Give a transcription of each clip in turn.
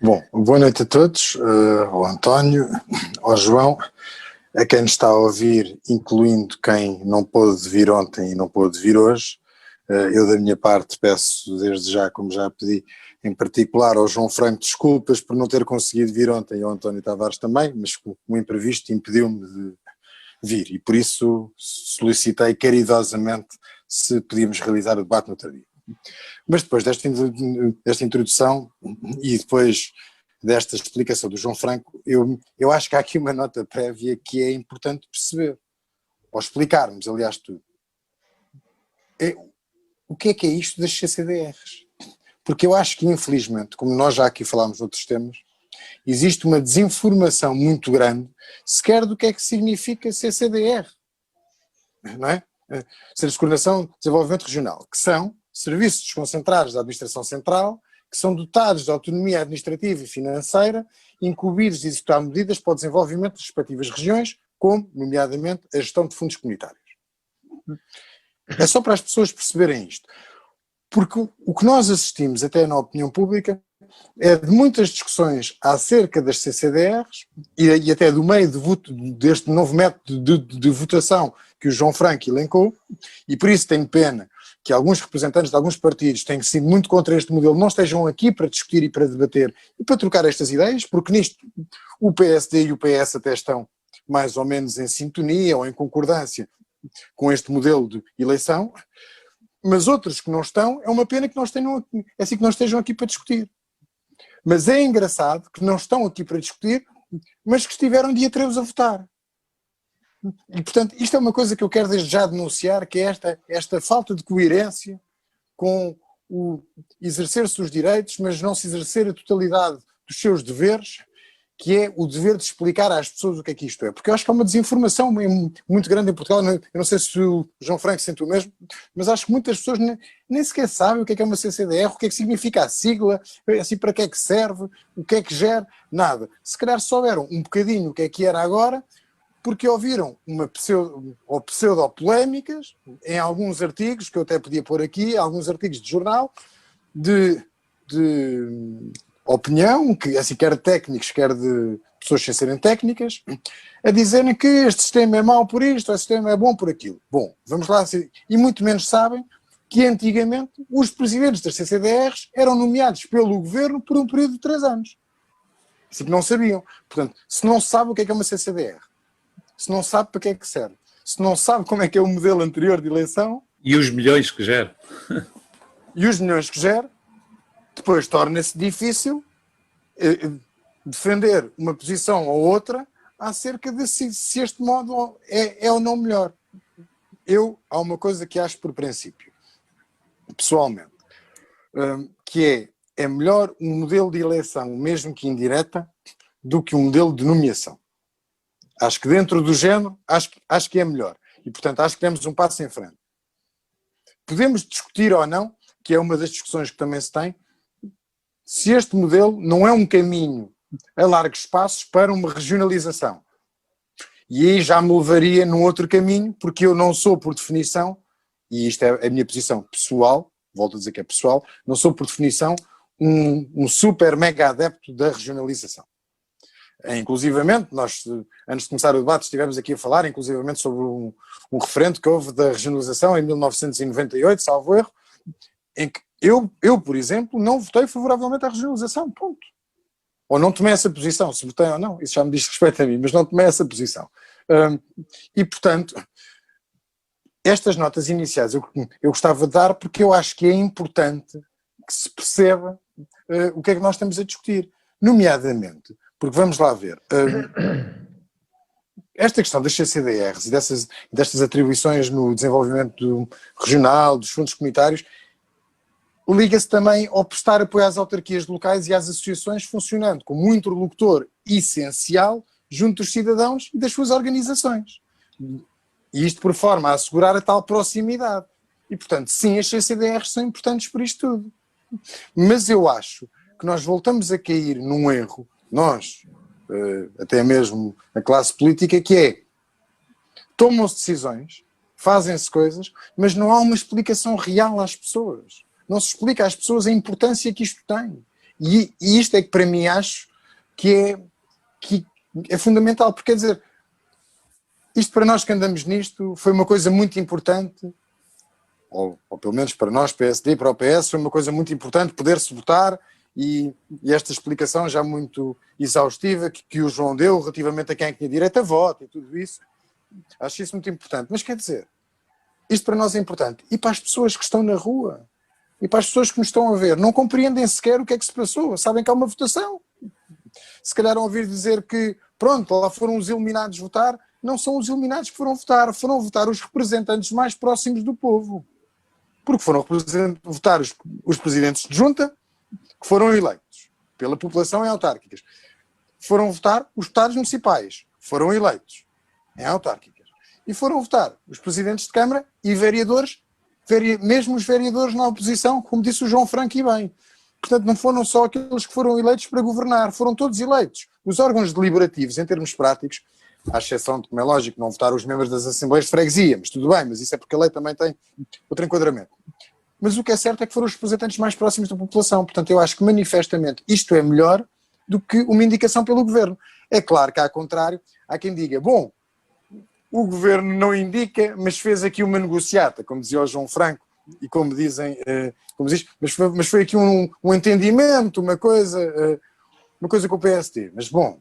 Bom, boa noite a todos, ao António, ao João, a quem nos está a ouvir, incluindo quem não pôde vir ontem e não pôde vir hoje. Eu, da minha parte, peço desde já, como já pedi, em particular ao João Franco, desculpas por não ter conseguido vir ontem e ao António Tavares também, mas o imprevisto impediu-me de vir e por isso solicitei caridosamente se podíamos realizar o debate no outro dia. Mas depois desta introdução e depois desta explicação do João Franco, eu acho que há aqui uma nota prévia que é importante perceber, ou explicarmos, aliás, tudo. O que é isto das CCDRs? Porque eu acho que, infelizmente, como nós já aqui falámos de outros temas, existe uma desinformação muito grande, sequer do que é que significa CCDR, não é? Serviços de Coordenação de Desenvolvimento Regional, que são serviços desconcentrados da Administração Central, que são dotados de autonomia administrativa e financeira, incumbidos de executar medidas para o desenvolvimento das respectivas regiões, como, nomeadamente, a gestão de fundos comunitários. É só para as pessoas perceberem isto. Porque o que nós assistimos, até na opinião pública, é de muitas discussões acerca das CCDRs e até do meio deste novo método de votação que o João Franco elencou, e por isso tenho pena que alguns representantes de alguns partidos têm sido muito contra este modelo, não estejam aqui para discutir e para debater e para trocar estas ideias, porque nisto o PSD e o PS até estão mais ou menos em sintonia ou em concordância com este modelo de eleição, mas outros que não estão, é uma pena que nós tenham, é assim que não estejam aqui para discutir. Mas é engraçado que não estão aqui para discutir, mas que estiveram dia 13 a votar. E, portanto, isto é uma coisa que eu quero desde já denunciar, que é esta falta de coerência com o exercer-se os direitos, mas não se exercer a totalidade dos seus deveres, que é o dever de explicar às pessoas o que é que isto é. Porque eu acho que há uma desinformação muito grande em Portugal. Eu não sei se o João Franco sente o mesmo, mas acho que muitas pessoas nem sequer sabem o que é uma CCDR, o que é que significa a sigla, assim, para que é que serve, o que é que gera, nada. Se calhar souberam um bocadinho o que era agora, porque ouviram pseudo-polémicas em alguns artigos, que eu até podia pôr aqui, alguns artigos de jornal, de opinião, que, assim, quer de técnicos, quer de pessoas sem serem técnicas, a dizerem que este sistema é mau por isto, este sistema é bom por aquilo. Bom, vamos lá, e muito menos sabem que antigamente os presidentes das CCDRs eram nomeados pelo governo por um período de 3 anos. Assim que não sabiam. Portanto, se não sabe o que é uma CCDR, se não sabe para que é que serve, se não sabe como é que é o modelo anterior de eleição... E os milhões que gera. E os milhões que gera, depois torna-se difícil defender uma posição ou outra acerca de se este modo é ou não melhor. Há uma coisa que acho por princípio, pessoalmente, que é melhor um modelo de eleição, mesmo que indireta, do que um modelo de nomeação. Acho que dentro do género, acho que é melhor. E, portanto, acho que temos um passo em frente. Podemos discutir ou não, que é uma das discussões que também se tem, se este modelo não é um caminho a largos passos para uma regionalização. E aí já me levaria num outro caminho, porque eu não sou, por definição, e isto é a minha posição pessoal, volto a dizer que é pessoal, não sou, por definição, um super mega adepto da regionalização. Inclusivamente, nós, antes de começar o debate, estivemos aqui a falar, inclusivamente, sobre um referendo que houve da regionalização em 1998, salvo erro, em que eu, por exemplo, não votei favoravelmente à regionalização, ponto. Ou não tomei essa posição, se votei ou não, isso já me diz respeito a mim, mas não tomei essa posição. E, portanto, estas notas iniciais eu gostava de dar porque eu acho que é importante que se perceba o que é que nós estamos a discutir, nomeadamente... Porque vamos lá ver, esta questão das CCDRs e destas atribuições no desenvolvimento regional, dos fundos comunitários, liga-se também ao prestar apoio às autarquias locais e às associações, funcionando como um interlocutor essencial junto dos cidadãos e das suas organizações. E isto por forma a assegurar a tal proximidade. E, portanto, sim, as CCDRs são importantes por isto tudo. Mas eu acho que nós voltamos a cair num erro, nós, até mesmo a classe política, que é, tomam-se decisões, fazem-se coisas, mas não há uma explicação real às pessoas. Não se explica às pessoas a importância que isto tem. E isto é que para mim acho que é fundamental, porque quer dizer, isto para nós que andamos nisto foi uma coisa muito importante, ou pelo menos para nós, PSD, para o PS, foi uma coisa muito importante poder-se votar, e esta explicação já muito exaustiva que o João deu relativamente a quem é que tinha direito a voto e tudo isso, acho isso muito importante. Mas quer dizer, isto para nós é importante. E para as pessoas que estão na rua, e para as pessoas que nos estão a ver, não compreendem sequer o que é que se passou, sabem que há uma votação. Se calhar ouvir dizer que, pronto, lá foram os iluminados votar, não são os iluminados que foram votar os representantes mais próximos do povo. Porque foram votar os presidentes de junta, que foram eleitos pela população em autárquicas. Foram votar os deputados municipais, foram eleitos em autárquicas. E foram votar os presidentes de Câmara e vereadores, mesmo os vereadores na oposição, como disse o João Franco e bem. Portanto, não foram só aqueles que foram eleitos para governar, foram todos eleitos. Os órgãos deliberativos, em termos práticos, à exceção de, como é lógico, não votaram os membros das Assembleias de Freguesia, mas tudo bem, mas isso é porque a lei também tem outro enquadramento. Mas o que é certo é que foram os representantes mais próximos da população. Portanto, eu acho que manifestamente isto é melhor do que uma indicação pelo governo. É claro que, ao contrário, há quem diga, bom, o governo não indica, mas fez aqui uma negociata, como dizia o João Franco, e como dizem, mas foi aqui um entendimento, uma coisa com o PSD. Mas, bom,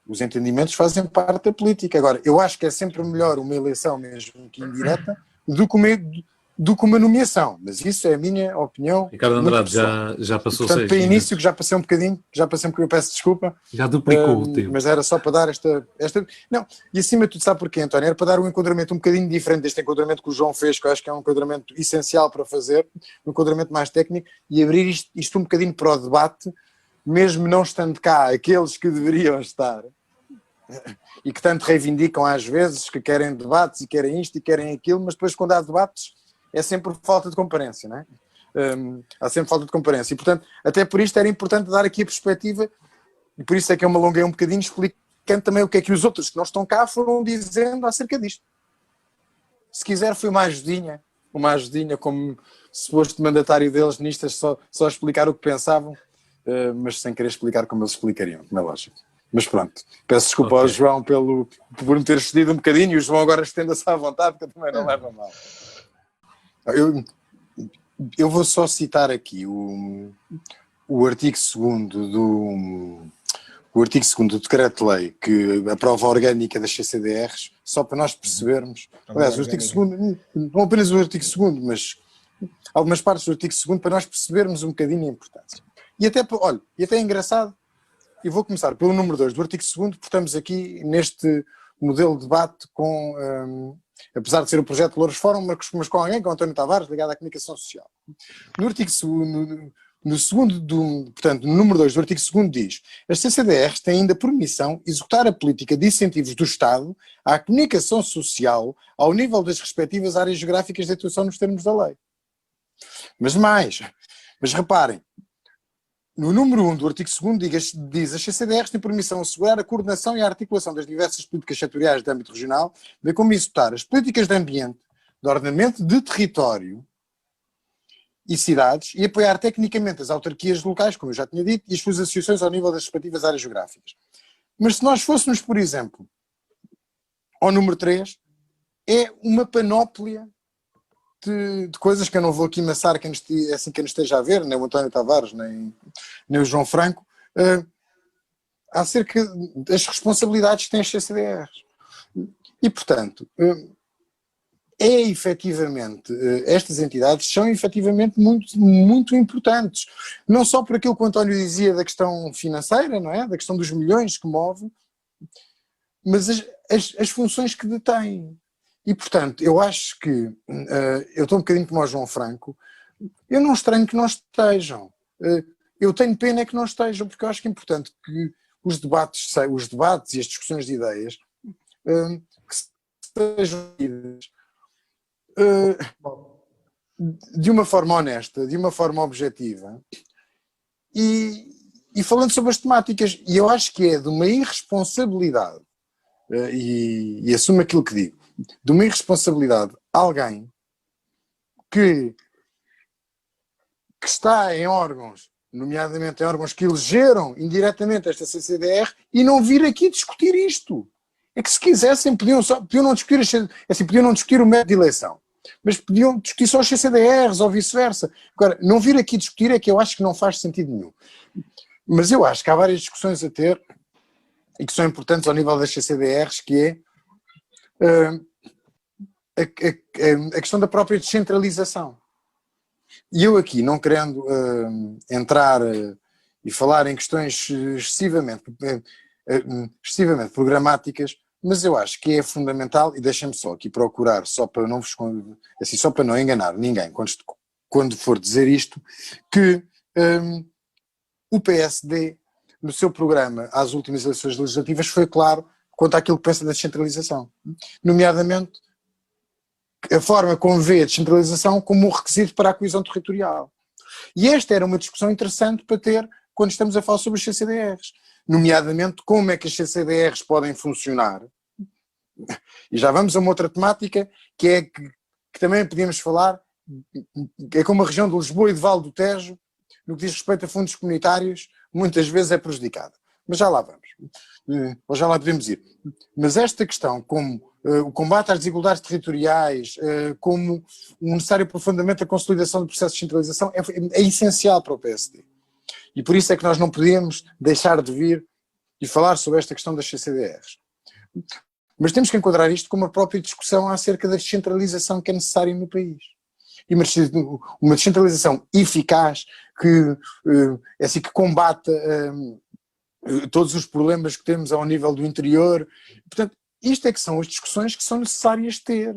os entendimentos fazem parte da política. Agora, eu acho que é sempre melhor uma eleição, mesmo que indireta, do que uma nomeação. Mas isso é a minha opinião. Ricardo Andrade, já passou 6 minutos. Para início, minutos. que já passei um bocadinho, peço desculpa. Já duplicou o tempo. Mas era só para dar esta... Não, e acima de tudo, sabe porquê, António? Era para dar um enquadramento um bocadinho diferente deste enquadramento que o João fez, que eu acho que é um enquadramento essencial para fazer, um enquadramento mais técnico, e abrir isto um bocadinho para o debate, mesmo não estando cá aqueles que deveriam estar, e que tanto reivindicam às vezes, que querem debates e querem isto e querem aquilo, mas depois quando há debates é sempre falta de comparência, não é? Há sempre falta de comparência e, portanto, até por isto era importante dar aqui a perspectiva, e por isso é que eu me alonguei um bocadinho explicando também o que é que os outros que não estão cá foram dizendo acerca disto. Se quiser foi uma ajudinha como suposto mandatário deles nisto, só explicar o que pensavam, mas sem querer explicar como eles explicariam, como é lógico. Mas pronto, peço desculpa ao João por me ter excedido um bocadinho, e o João agora estenda-se à vontade, que eu também não levo a mal. Eu vou só citar aqui o artigo 2º do Decreto-Lei que aprova a orgânica das CCDRs, só para nós percebermos, aliás, o artigo 2º, não apenas o artigo 2º, mas algumas partes do artigo 2º, para nós percebermos um bocadinho a importância. E até é engraçado, e vou começar pelo número 2 do artigo 2º, porque estamos aqui neste modelo de debate com... apesar de ser o projeto de Louros Fórum, mas com alguém, com António Tavares, ligado à comunicação social. No artigo 2º, portanto, no número 2 do artigo 2º diz: as CCDRs têm ainda por missão executar a política de incentivos do Estado à comunicação social ao nível das respectivas áreas geográficas de atuação nos termos da lei. Mas reparem, no número 1 do artigo 2º diz: as CCDRs têm por missão assegurar a coordenação e a articulação das diversas políticas setoriais de âmbito regional, bem como executar as políticas de ambiente, de ordenamento de território e cidades, e apoiar tecnicamente as autarquias locais, como eu já tinha dito, e as suas associações ao nível das respectivas áreas geográficas. Mas se nós fôssemos, por exemplo, ao número 3, é uma panóplia de coisas que eu não vou aqui maçar quem nos esteja a ver, nem o António Tavares, nem o João Franco, acerca das responsabilidades que têm as CCDRs. E, portanto, estas entidades são efetivamente muito, muito importantes. Não só por aquilo que o António dizia da questão financeira, não é? Da questão dos milhões que move, mas as funções que detêm. E, portanto, eu acho que, eu estou um bocadinho como o João Franco, eu não estranho que não estejam. Eu tenho pena que não estejam, porque eu acho que é importante que os debates e as discussões de ideias que sejam de uma forma honesta, de uma forma objetiva e falando sobre as temáticas. E eu acho que é de uma irresponsabilidade, e assumo aquilo que digo, de uma irresponsabilidade alguém que está em órgãos nomeadamente em órgãos que elegeram indiretamente esta CCDR, e não vir aqui discutir isto. É que se quisessem podiam não discutir, assim, podiam não discutir o método de eleição, mas podiam discutir só os CCDRs ou vice-versa. Agora, não vir aqui discutir é que eu acho que não faz sentido nenhum. Mas eu acho que há várias discussões a ter e que são importantes ao nível das CCDRs, que é a questão da própria descentralização. E eu aqui, não querendo entrar e falar em questões excessivamente programáticas, mas eu acho que é fundamental, e deixem-me só aqui procurar, só para não assim, só para não enganar ninguém quando for dizer isto, que o PSD, no seu programa às últimas eleições legislativas, foi claro quanto àquilo que pensa da descentralização, nomeadamente a forma como vê a descentralização como um requisito para a coesão territorial. E esta era uma discussão interessante para ter quando estamos a falar sobre os CCDRs, nomeadamente como é que as CCDRs podem funcionar. E já vamos a uma outra temática que também podíamos falar, é como a região de Lisboa e de Vale do Tejo, no que diz respeito a fundos comunitários, muitas vezes é prejudicada. Mas já lá vamos, ou já lá podemos ir. Mas esta questão, como o combate às desigualdades territoriais, como o necessário aprofundamento da consolidação do processo de descentralização, é essencial para o PSD. E por isso é que nós não podíamos deixar de vir e falar sobre esta questão das CCDRs. Mas temos que enquadrar isto com uma própria discussão acerca da descentralização que é necessária no país. E uma descentralização eficaz que combata todos os problemas que temos ao nível do interior. Portanto, isto é que são as discussões que são necessárias ter.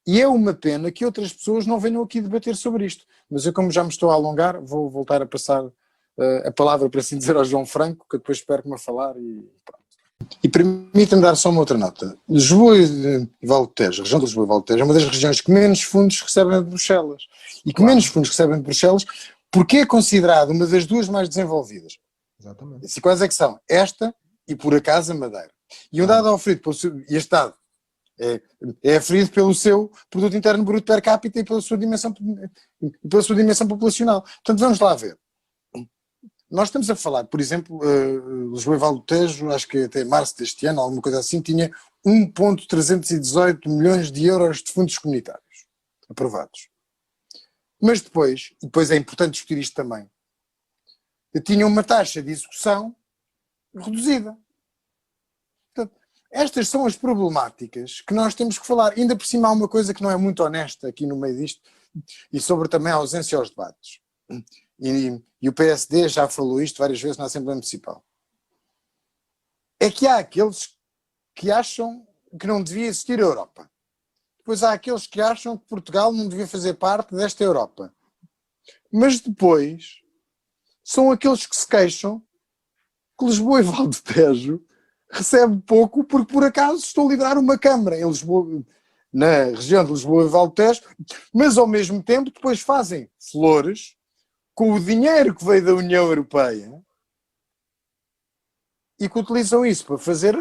E é uma pena que outras pessoas não venham aqui debater sobre isto. Mas eu, como já me estou a alongar, vou voltar a passar a palavra, para assim dizer, ao João Franco, que depois espero-me a falar e pronto. E permita-me dar só uma outra nota. Lisboa e Vale do Tejo, a região de Lisboa e Vale do Tejo é uma das regiões que menos fundos recebem de Bruxelas. E que menos fundos recebem de Bruxelas porque é considerada uma das duas mais desenvolvidas. Exatamente. E quais é que são? Esta e, por acaso, a Madeira. E um dado oferido pelo seu, e este dado é aferido pelo seu produto interno bruto per capita e pela sua dimensão populacional. Portanto, vamos lá ver. Nós estamos a falar, por exemplo, Lisboa e Vale do Tejo, acho que até março deste ano, alguma coisa assim, tinha 1,318 milhões de euros de fundos comunitários aprovados. Mas depois, e depois é importante discutir isto também, tinha uma taxa de execução reduzida. Portanto, estas são as problemáticas que nós temos que falar. Ainda por cima há uma coisa que não é muito honesta aqui no meio disto, e sobre também a ausência aos debates. E o PSD já falou isto várias vezes na Assembleia Municipal. É que há aqueles que acham que não devia existir a Europa. Depois há aqueles que acham que Portugal não devia fazer parte desta Europa. Mas depois são aqueles que se queixam que Lisboa e Vale do Tejo recebe pouco porque por acaso estou a liderar uma Câmara em Lisboa, na região de Lisboa e Vale do Tejo, mas ao mesmo tempo depois fazem flores com o dinheiro que veio da União Europeia e que utilizam isso para fazer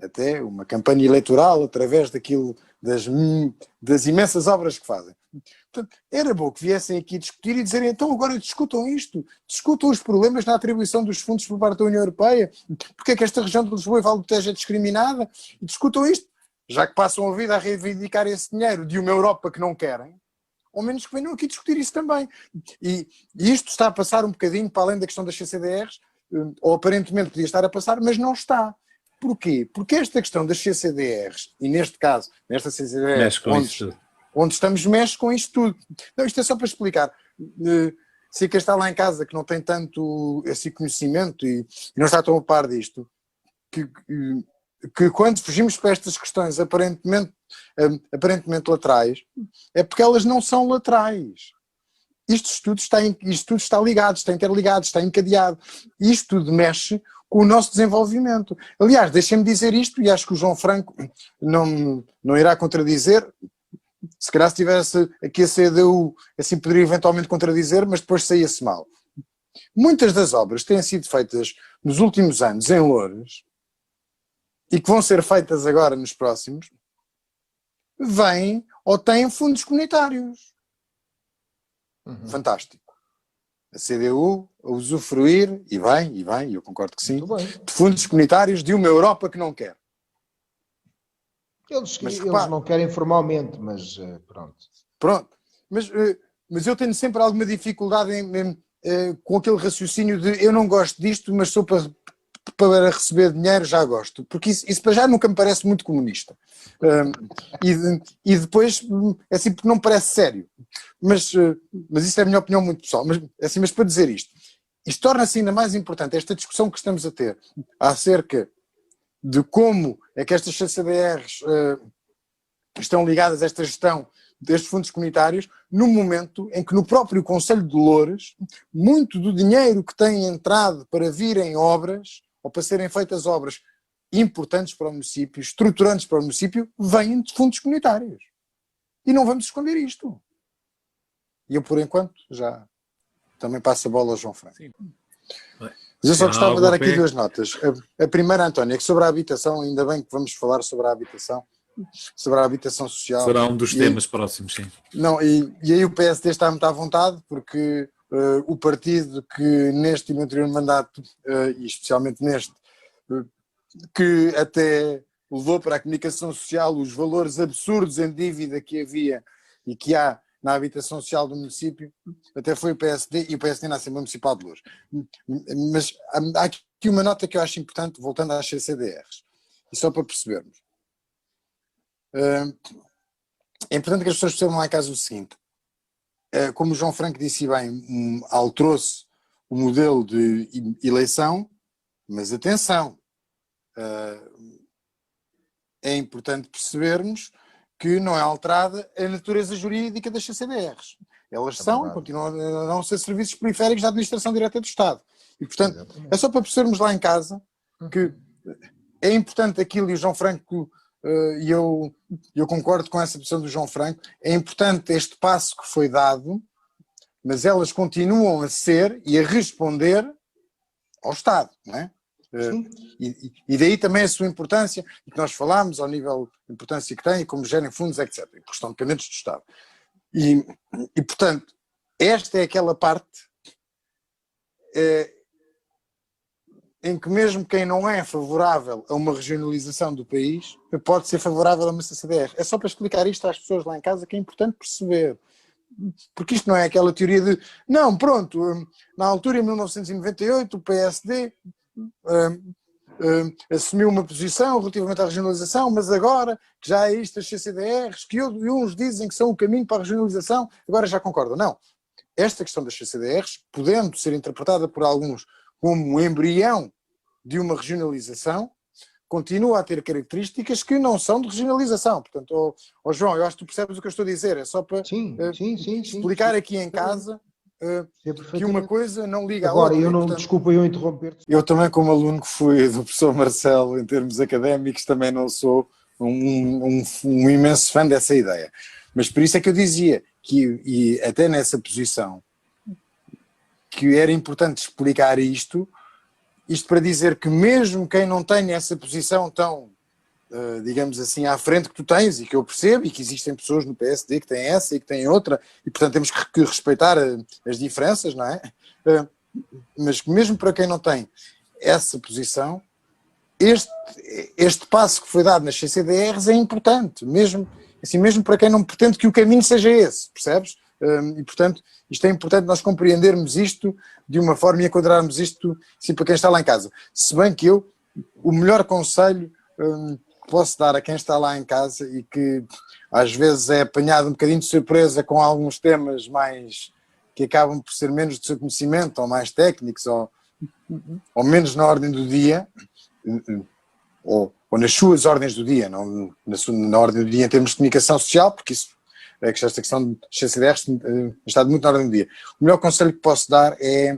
até uma campanha eleitoral através daquilo, das imensas obras que fazem. Portanto, era bom que viessem aqui discutir e dizerem, então agora discutam isto, discutam os problemas na atribuição dos fundos por parte da União Europeia, porque é que esta região de Lisboa e Vale do Tejo é discriminada, e discutam isto, já que passam a vida a reivindicar esse dinheiro de uma Europa que não querem, ao menos que venham aqui discutir isso também. E isto está a passar um bocadinho para além da questão das CCDRs, ou aparentemente podia estar a passar, mas não está. Porquê? Porque esta questão das CCDRs, e neste caso, nesta CCDR, onde estamos, mexe com isto tudo. Não, isto é só para explicar. Se quem está lá em casa que não tem tanto esse conhecimento e não está tão a par disto, que quando fugimos para estas questões aparentemente laterais, é porque elas não são laterais. Isto tudo está ligado, está interligado, está encadeado. Isto tudo mexe com o nosso desenvolvimento. Aliás, deixem-me dizer isto, e acho que o João Franco não irá contradizer. Se calhar se tivesse aqui a CDU, assim poderia eventualmente contradizer, mas depois saía-se mal. Muitas das obras que têm sido feitas nos últimos anos em Loures, e que vão ser feitas agora nos próximos, vêm ou têm fundos comunitários. Fantástico. a CDU a usufruir, e bem, eu concordo que sim, de fundos comunitários de uma Europa que não quer. Eles não querem formalmente, mas pronto. Pronto, mas eu tenho sempre alguma dificuldade com aquele raciocínio de eu não gosto disto, mas sou para receber dinheiro já gosto, porque isso para já nunca me parece muito comunista. E depois, é assim, porque não me parece sério. Mas isso é a minha opinião muito pessoal. Mas para dizer isto torna-se ainda mais importante, esta discussão que estamos a ter acerca de como é que estas CCDRs estão ligadas a esta gestão destes fundos comunitários, no momento em que no próprio Conselho de Loures, muito do dinheiro que tem entrado para virem obras, ou para serem feitas obras importantes para o município, estruturantes para o município, vêm de fundos comunitários. E não vamos esconder isto. E eu, por enquanto, já também passo a bola ao João Franco. Sim. Mas eu só gostava de dar aqui duas notas. A primeira, António, é que sobre a habitação, ainda bem que vamos falar sobre a habitação social. Será um dos temas próximos, sim. Não, e aí o PSD está muito à vontade, porque o partido que neste e no anterior mandato, e especialmente neste, que até levou para a comunicação social os valores absurdos em dívida que havia e que há na habitação social do município, até foi o PSD e o PSD na Assembleia Municipal de Loures. Mas há aqui uma nota que eu acho importante, voltando às CCDRs, e só para percebermos. É importante que as pessoas percebam lá em casa o seguinte: como o João Franco disse bem, alterou-se o modelo de eleição, mas atenção, é importante percebermos que não é alterada a natureza jurídica das CCDRs. Elas continuam a não ser serviços periféricos da administração direta do Estado. E, portanto, exatamente. É só para percebermos lá em casa que é importante aquilo, e o João Franco, e eu concordo com essa posição do João Franco, é importante este passo que foi dado, mas elas continuam a ser e a responder ao Estado, não é? E daí também a sua importância, e que nós falámos ao nível de importância que tem, e como gerem fundos, etc., porque estão dependentes do Estado. E portanto, esta é aquela parte em que mesmo quem não é favorável a uma regionalização do país pode ser favorável a uma CCDR. É só para explicar isto às pessoas lá em casa, que é importante perceber. Porque isto não é aquela teoria de, não, pronto, na altura, em 1998, o PSD assumiu uma posição relativamente à regionalização, mas agora que já há estas CCDRs, que uns dizem que são o caminho para a regionalização, agora já concordam. Não. Esta questão das CCDRs, podendo ser interpretada por alguns como um embrião de uma regionalização, continua a ter características que não são de regionalização. Portanto, João, eu acho que tu percebes o que eu estou a dizer, é só para explicar aqui em casa que uma coisa não liga à outra. Agora, portanto, desculpa eu interromper-te. Eu também, como aluno que fui do professor Marcelo, em termos académicos, também não sou um imenso fã dessa ideia. Mas por isso é que eu dizia que, e até nessa posição, que era importante explicar isto para dizer que mesmo quem não tenha essa posição tão, digamos assim, à frente que tu tens, e que eu percebo, e que existem pessoas no PSD que têm essa e que têm outra, e portanto temos que respeitar as diferenças, não é? Mas mesmo para quem não tem essa posição, este passo que foi dado nas CCDRs é importante, mesmo para quem não pretende que o caminho seja esse, percebes? E portanto isto é importante nós compreendermos isto de uma forma e enquadrarmos isto assim, para quem está lá em casa. Se bem que o melhor conselho que posso dar a quem está lá em casa e que às vezes é apanhado um bocadinho de surpresa com alguns temas mais que acabam por ser menos do seu conhecimento, ou mais técnicos, ou menos na ordem do dia, ou nas suas ordens do dia, não na ordem do dia em termos de comunicação social, porque isso é que esta questão de CCDRs está muito na ordem do dia. O melhor conselho que posso dar é,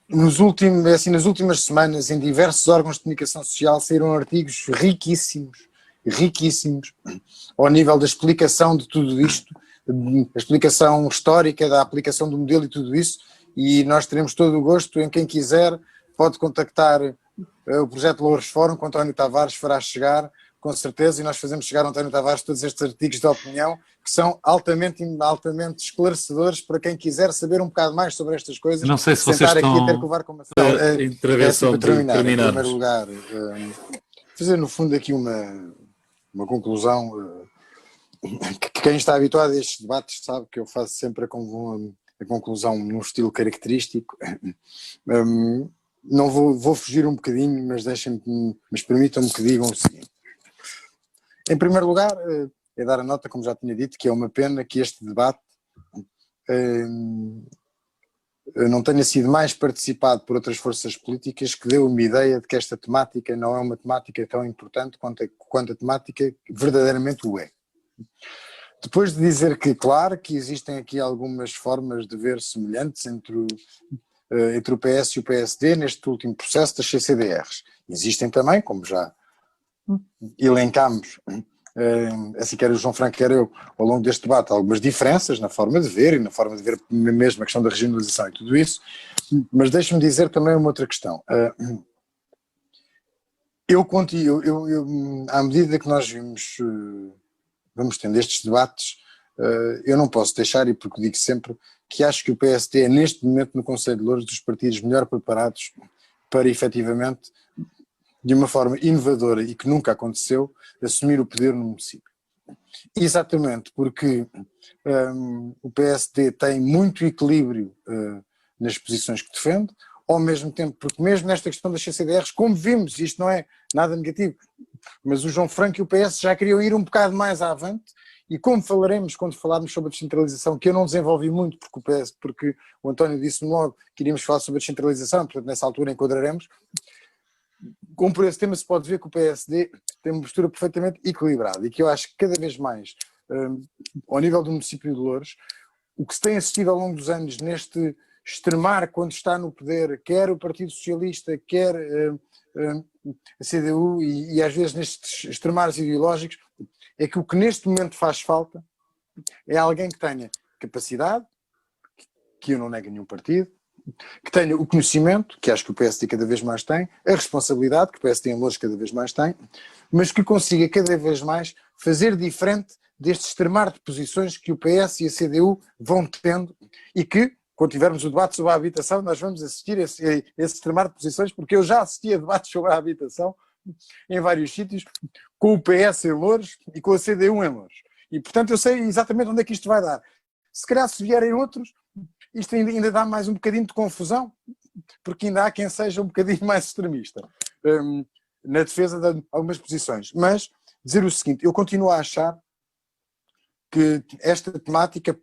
nas últimas semanas, em diversos órgãos de comunicação social, saíram artigos riquíssimos, ao nível da explicação de tudo isto, a explicação histórica da aplicação do modelo e tudo isso, e nós teremos todo o gosto em quem quiser, pode contactar o projeto Loures Fórum, que o António Tavares fará chegar com certeza, e nós fazemos chegar ao António Tavares todos estes artigos de opinião que são altamente esclarecedores para quem quiser saber um bocado mais sobre estas coisas. Não sei se vocês sentar aqui a ter que estão levar com uma a intervenção para terminar, de em terminarmos. primeiro lugar, fazer no fundo aqui uma conclusão. Que quem está habituado a estes debates sabe que eu faço sempre a conclusão num estilo característico. Não vou fugir um bocadinho, mas permitam-me que digam o seguinte. Em primeiro lugar, é dar a nota, como já tinha dito, que é uma pena que este debate não tenha sido mais participado por outras forças políticas, que deu uma ideia de que esta temática não é uma temática tão importante quanto a temática verdadeiramente o é. Depois de dizer que, claro, que existem aqui algumas formas de ver semelhantes entre o PS e o PSD neste último processo das CCDRs. Existem também, como já elencámos, assim quer o João Franco, quer eu, ao longo deste debate, algumas diferenças na forma de ver e na forma de ver mesmo a questão da regionalização e tudo isso, mas deixe-me dizer também uma outra questão. À medida que nós vamos tendo estes debates, eu não posso deixar, e porque digo sempre, que acho que o PSD é neste momento no Conselho de Louros dos partidos melhor preparados para efetivamente, de uma forma inovadora e que nunca aconteceu, assumir o poder no município. Exatamente porque o PSD tem muito equilíbrio nas posições que defende, ao mesmo tempo, porque mesmo nesta questão das CCDRs, como vimos, isto não é nada negativo, mas o João Franco e o PS já queriam ir um bocado mais avante, e como falaremos quando falarmos sobre a descentralização, que eu não desenvolvi muito porque o António disse-me logo que iríamos falar sobre a descentralização, portanto nessa altura enquadraremos, como por esse tema se pode ver que o PSD tem uma postura perfeitamente equilibrada e que eu acho que cada vez mais, ao nível do município de Louros, o que se tem assistido ao longo dos anos neste extremar quando está no poder, quer o Partido Socialista, quer a CDU e às vezes nestes extremares ideológicos, é que o que neste momento faz falta é alguém que tenha capacidade, que eu não nego a nenhum partido, que tenha o conhecimento, que acho que o PSD cada vez mais tem, a responsabilidade, que o PSD em Louros cada vez mais tem, mas que consiga cada vez mais fazer diferente deste extremar de posições que o PS e a CDU vão tendo e que, quando tivermos o debate sobre a habitação, nós vamos assistir a esse extremar de posições, porque eu já assisti a debates sobre a habitação em vários sítios, com o PS em Louros e com a CDU em Louros. E, portanto, eu sei exatamente onde é que isto vai dar. Se calhar, se vierem outros, isto ainda dá mais um bocadinho de confusão, porque ainda há quem seja um bocadinho mais extremista na defesa de algumas posições. Mas, dizer o seguinte, eu continuo a achar que esta temática,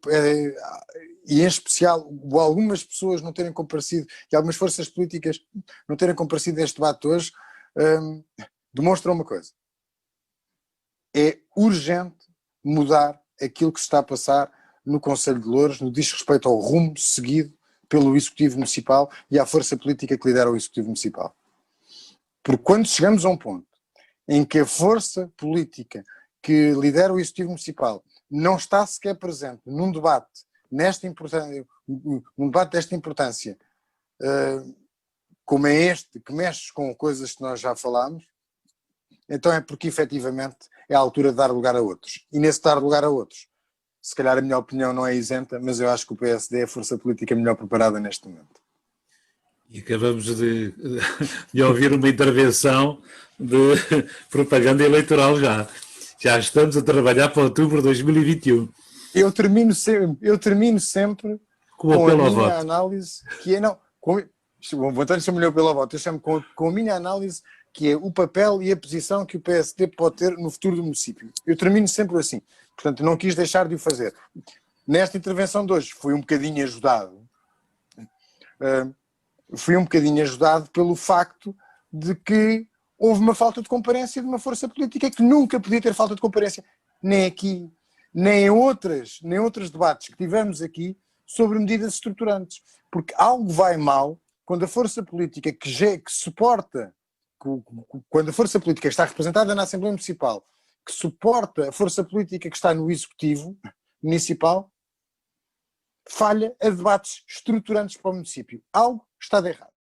e em especial algumas pessoas não terem comparecido, e algumas forças políticas não terem comparecido neste debate hoje, demonstra uma coisa. É urgente mudar aquilo que se está a passar no Conselho de Louros, no que diz respeito ao rumo seguido pelo Executivo Municipal e à força política que lidera o Executivo Municipal. Porque quando chegamos a um ponto em que a força política que lidera o Executivo Municipal não está sequer presente num debate desta importância, como é este, que mexe com coisas que nós já falámos, então é porque efetivamente é a altura de dar lugar a outros. E nesse dar lugar a outros, se calhar a minha opinião não é isenta, mas eu acho que o PSD é a força política melhor preparada neste momento. E acabamos de ouvir uma intervenção de propaganda eleitoral já. Já estamos a trabalhar para outubro de 2021. Eu termino sempre com a minha análise, que é não... O António chama-lhe pelo voto, eu chamo com a minha análise, que é o papel e a posição que o PSD pode ter no futuro do município. Eu termino sempre assim. Portanto, não quis deixar de o fazer. Nesta intervenção de hoje fui um bocadinho ajudado. Fui um bocadinho ajudado pelo facto de que houve uma falta de comparência de uma força política que nunca podia ter falta de comparência. Nem aqui, nem em outros debates que tivemos aqui sobre medidas estruturantes. Porque algo vai mal quando a força política que suporta, quando a força política está representada na Assembleia Municipal, que suporta a força política que está no Executivo Municipal, falha a debates estruturantes para o município. Algo está de errado.